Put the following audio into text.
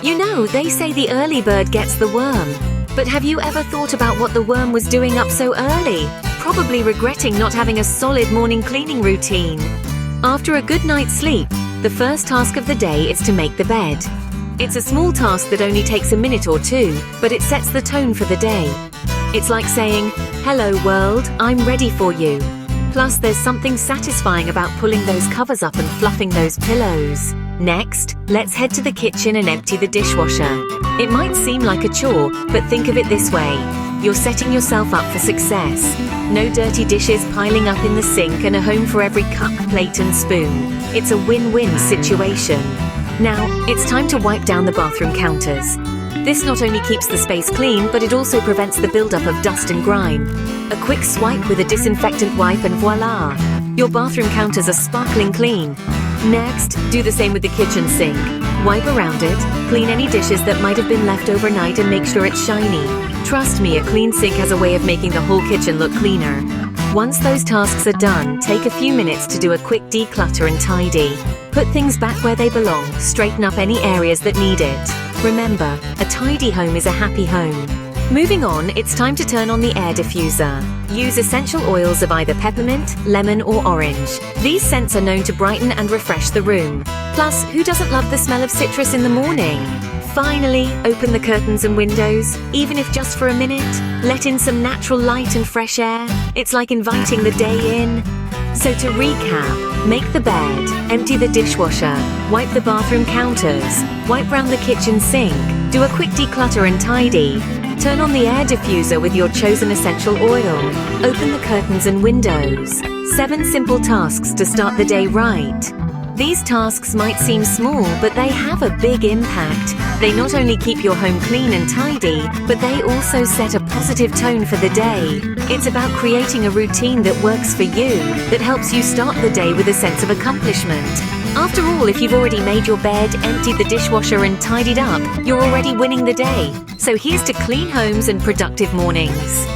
You know, they say the early bird gets the worm. But have you ever thought about what the worm was doing up so early? Probably regretting not having a solid morning cleaning routine. After a good night's sleep, the first task of the day is to make the bed. It's a small task that only takes a minute or two, but it sets the tone for the day. It's like saying, "Hello world, I'm ready for you." Plus, there's something satisfying about pulling those covers up and fluffing those pillows. Next, let's head to the kitchen and empty the dishwasher. It might seem like a chore, but think of it this way. You're setting yourself up for success. No dirty dishes piling up in the sink and a home for every cup, plate and spoon. It's a win-win situation. Now, it's time to wipe down the bathroom counters. This not only keeps the space clean, but it also prevents the buildup of dust and grime. A quick swipe with a disinfectant wipe and voila! Your bathroom counters are sparkling clean. Next, do the same with the kitchen sink. Wipe around it, clean any dishes that might have been left overnight and make sure it's shiny. Trust me, a clean sink has a way of making the whole kitchen look cleaner. Once those tasks are done, take a few minutes to do a quick declutter and tidy. Put things back where they belong, straighten up any areas that need it. Remember, a tidy home is a happy home. Moving on, it's time to turn on the air diffuser. Use essential oils of either peppermint, lemon or orange. These scents are known to brighten and refresh the room. Plus, who doesn't love the smell of citrus in the morning? Finally, open the curtains and windows, even if just for a minute. Let in some natural light and fresh air. It's like inviting the day in. So to recap, make the bed, empty the dishwasher, wipe the bathroom counters, wipe round the kitchen sink, do a quick declutter and tidy, turn on the air diffuser with your chosen essential oil, open the curtains and windows. 7 simple tasks to start the day right. These tasks might seem small, but they have a big impact. They not only keep your home clean and tidy, but they also set a positive tone for the day. It's about creating a routine that works for you, that helps you start the day with a sense of accomplishment. After all, if you've already made your bed, emptied the dishwasher and tidied up, you're already winning the day. So here's to clean homes and productive mornings.